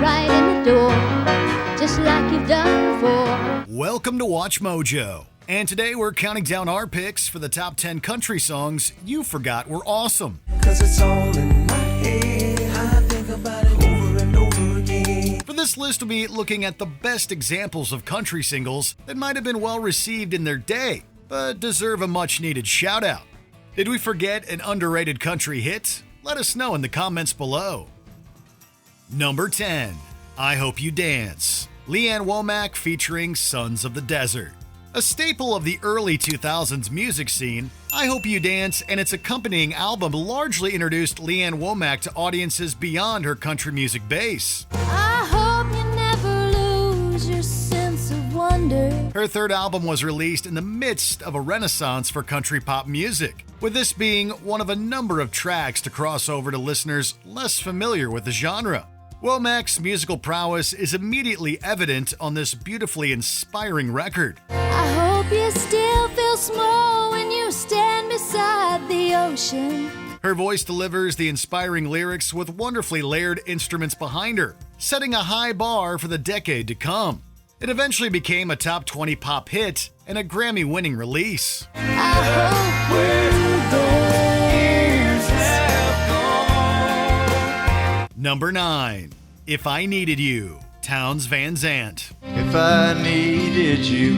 right in the door, just like you've done before. Welcome to Watch Mojo, and today we're counting down our picks for the top 10 country songs you forgot were awesome. 'Cause it's all in my head, I think about it over and over again. For this list, we'll be looking at the best examples of country singles that might have been well received in their day, but deserve a much-needed shout-out. Did we forget an underrated country hit? Let us know in the comments below. Number 10, I Hope You Dance. Leanne Womack featuring Sons of the Desert. A staple of the early 2000s music scene, I Hope You Dance and its accompanying album largely introduced Leanne Womack to audiences beyond her country music base. I hope you never lose your sense of wonder. Her third album was released in the midst of a renaissance for country pop music, with this being one of a number of tracks to cross over to listeners less familiar with the genre. Womack's musical prowess is immediately evident on this beautifully inspiring record. I hope you still feel small when you stand beside the ocean. Her voice delivers the inspiring lyrics with wonderfully layered instruments behind her, setting a high bar for the decade to come. It eventually became a top 20 pop hit and a Grammy-winning release. I hope Number 9, If I Needed You, Townes Van Zandt. If I needed you,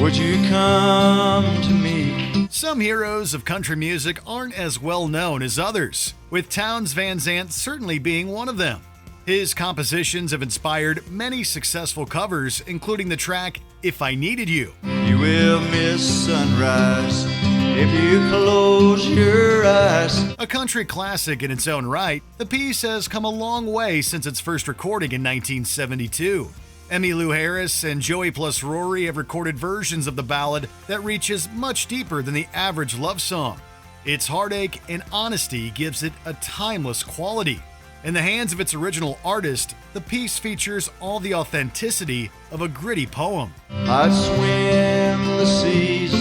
would you come to me? Some heroes of country music aren't as well known as others, with Townes Van Zandt certainly being one of them. His compositions have inspired many successful covers, including the track If I Needed You. You will miss sunrise if you close your eyes. A country classic in its own right, the piece has come a long way since its first recording in 1972. Emmylou Harris and Joey plus Rory have recorded versions of the ballad that reaches much deeper than the average love song. Its heartache and honesty gives it a timeless quality. In the hands of its original artist, the piece features all the authenticity of a gritty poem. I'd swim the seas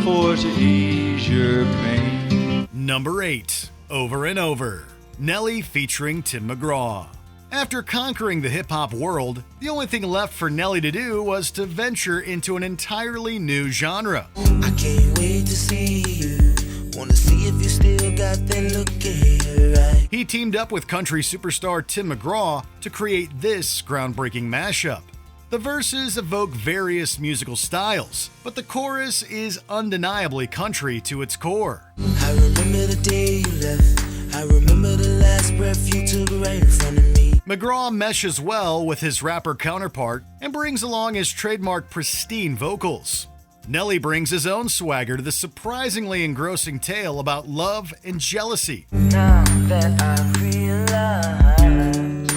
for to ease your pain. Number 8, Over and Over. Nelly featuring Tim McGraw. After conquering the hip-hop world, the only thing left for Nelly to do was to venture into an entirely new genre. I can't wait to see you. Wanna see if you still got that look in your eye. He teamed up with country superstar Tim McGraw to create this groundbreaking mashup. The verses evoke various musical styles, but the chorus is undeniably country to its core. I remember the day you left. I remember the last breath you took right in front of me. McGraw meshes well with his rapper counterpart and brings along his trademark pristine vocals. Nelly brings his own swagger to the surprisingly engrossing tale about love and jealousy. Now that I realize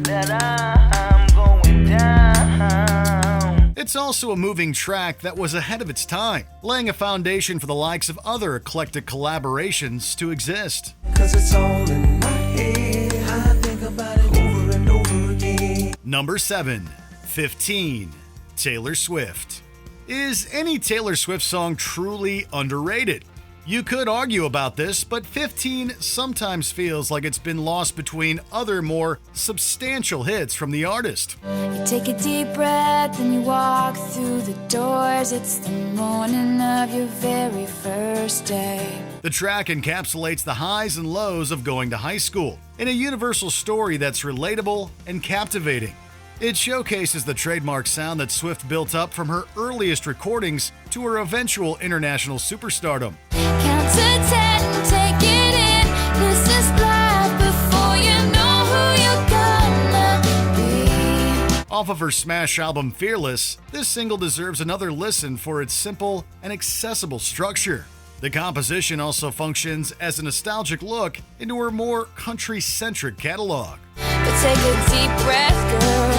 that I'm going down. It's also a moving track that was ahead of its time, laying a foundation for the likes of other eclectic collaborations to exist. 'Cause it's all in my head, I think about it over and over again. Number 7, 15, Taylor Swift. Is any Taylor Swift song truly underrated? You could argue about this, but 15 sometimes feels like it's been lost between other more substantial hits from the artist. you take a deep breath and you walk through the doors. It's the morning of your very first day. The track encapsulates the highs and lows of going to high school in a universal story that's relatable and captivating. It showcases the trademark sound that Swift built up from her earliest recordings to her eventual international superstardom. Count to 10, take it in. This is life before you know who you're gonna be. Off of her smash album Fearless, this single deserves another listen for its simple and accessible structure. The composition also functions as a nostalgic look into her more country-centric catalog. But take a deep breath, girl.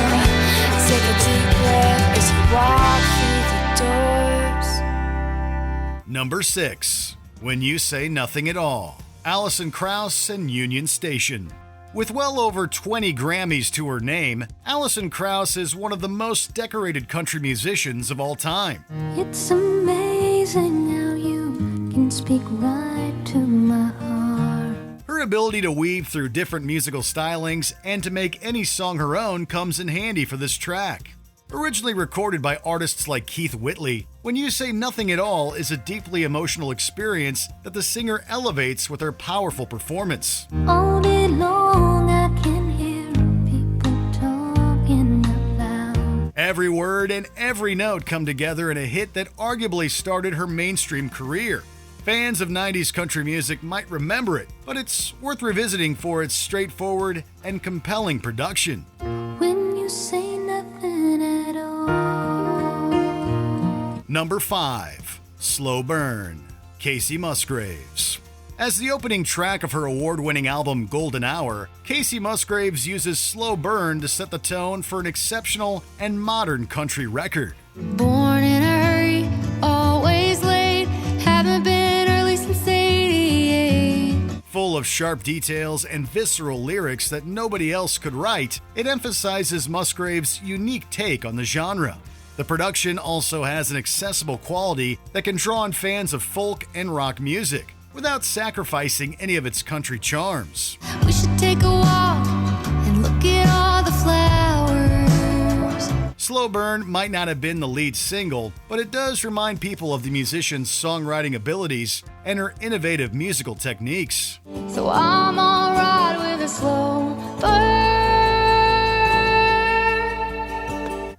Take a deep breath as you walk through the doors. Number 6, When You Say Nothing at All. Alison Krauss and Union Station. With well over 20 Grammys to her name, Alison Krauss is one of the most decorated country musicians of all time. It's amazing how you can speak right to my heart. Her ability to weave through different musical stylings and to make any song her own comes in handy for this track. Originally recorded by artists like Keith Whitley, When You Say Nothing at All is a deeply emotional experience that the singer elevates with her powerful performance. All day long I can hear people talking out loud. Every word and every note come together in a hit that arguably started her mainstream career. Fans of 90s country music might remember it, but it's worth revisiting for its straightforward and compelling production. When you say nothing at all. Number 5. Slow Burn, Kacey Musgraves. As the opening track of her award-winning album Golden Hour, Kacey Musgraves uses Slow Burn to set the tone for an exceptional and modern country record. Born in a hurry, always late, haven't been early since 88. Full of sharp details and visceral lyrics that nobody else could write, it emphasizes Musgraves' unique take on the genre. The production also has an accessible quality that can draw in fans of folk and rock music, without sacrificing any of its country charms. We should take a walk and look at all the flowers. Slow Burn might not have been the lead single, but it does remind people of the musician's songwriting abilities and her innovative musical techniques. So I'm alright with a slow burn.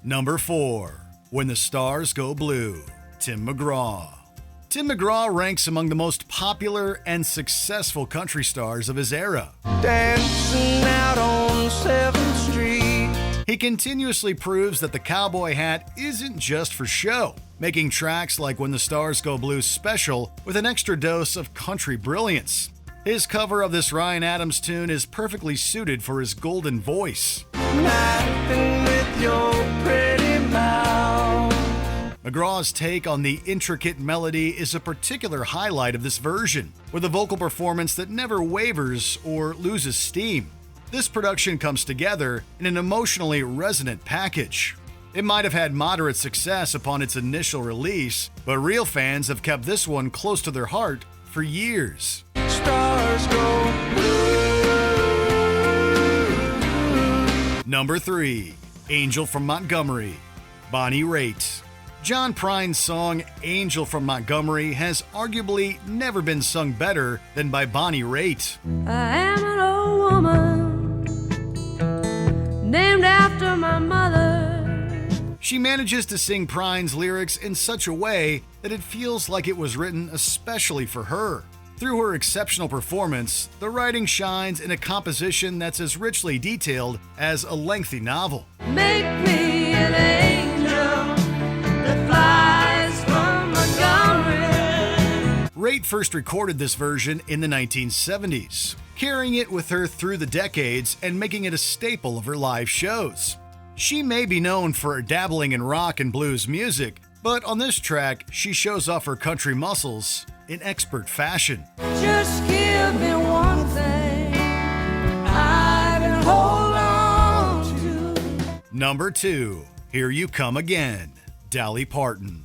Number 4. When the Stars Go Blue, Tim McGraw. Tim McGraw ranks among the most popular and successful country stars of his era. Dancing out on 7th Street. He continuously proves that the cowboy hat isn't just for show, making tracks like When the Stars Go Blue special with an extra dose of country brilliance. His cover of this Ryan Adams tune is perfectly suited for his golden voice. Laughing with your pretty mouth. McGraw's take on the intricate melody is a particular highlight of this version, with a vocal performance that never wavers or loses steam. This production comes together in an emotionally resonant package. It might have had moderate success upon its initial release, but real fans have kept this one close to their heart for years. Stars go blue. Number 3. Angel from Montgomery, Bonnie Raitt. John Prine's song Angel from Montgomery has arguably never been sung better than by Bonnie Raitt. I am an old woman named after my mother. She manages to sing Prine's lyrics in such a way that it feels like it was written especially for her. Through her exceptional performance, the writing shines in a composition that's as richly detailed as a lengthy novel. Make me an angel that flies from Montgomery. Raitt first recorded this version in the 1970s, carrying it with her through the decades and making it a staple of her live shows. She may be known for dabbling in rock and blues music, but on this track, she shows off her country muscles in expert fashion. Just give me one thing I can hold on to. Number 2. Here You Come Again, Dolly Parton.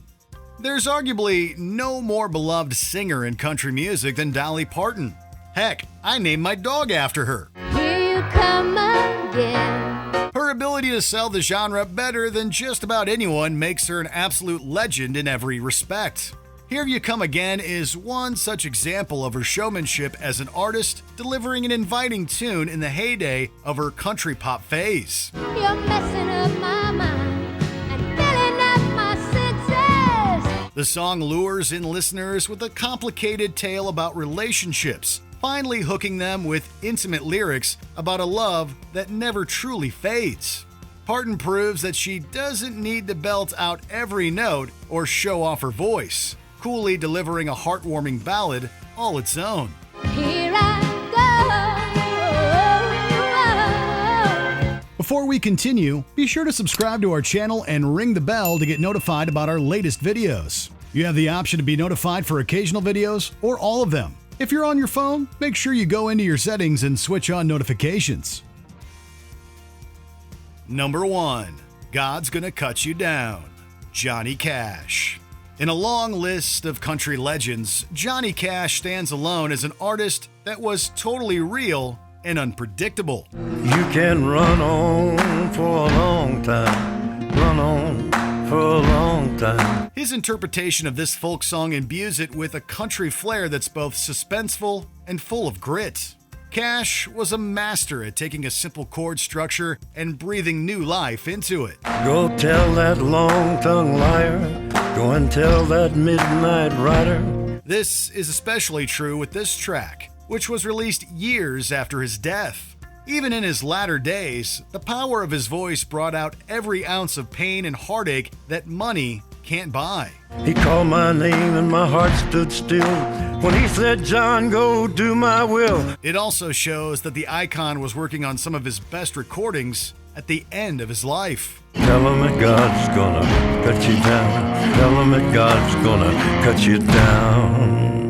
There's arguably no more beloved singer in country music than Dolly Parton. Heck, I named my dog after her. Here you come again. Her ability to sell the genre better than just about anyone makes her an absolute legend in every respect. Here You Come Again is one such example of her showmanship as an artist, delivering an inviting tune in the heyday of her country pop phase. You're messing up my mind and filling up my senses. The song lures in listeners with a complicated tale about relationships, finally hooking them with intimate lyrics about a love that never truly fades. Parton proves that she doesn't need to belt out every note or show off her voice, coolly delivering a heartwarming ballad all its own. Here I go. Before we continue, be sure to subscribe to our channel and ring the bell to get notified about our latest videos. You have the option to be notified for occasional videos or all of them. If you're on your phone, make sure you go into your settings and switch on notifications. Number 1. God's Gonna Cut You Down, Johnny Cash. In a long list of country legends, Johnny Cash stands alone as an artist that was totally real and unpredictable. You can run on for a long time, run on for a long time. His interpretation of this folk song imbues it with a country flair that's both suspenseful and full of grit. Cash was a master at taking a simple chord structure and breathing new life into it. Go tell that long-tongued liar, go and tell that midnight rider. This is especially true with this track, which was released years after his death. Even in his latter days, the power of his voice brought out every ounce of pain and heartache that money can't buy. He called my name and my heart stood still when he said, John, go do my will. It also shows that the icon was working on some of his best recordings at the end of his life. Tell him that God's gonna cut you down. Tell him that God's gonna cut you down.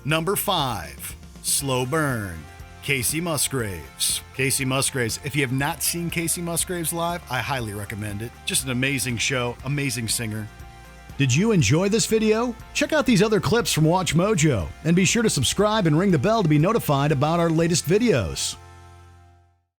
Number 5, Slow Burn, Casey Musgraves. Casey Musgraves, if you have not seen Casey Musgraves live, I highly recommend it. Just an amazing show, amazing singer. Did you enjoy this video? Check out these other clips from WatchMojo and be sure to subscribe and ring the bell to be notified about our latest videos.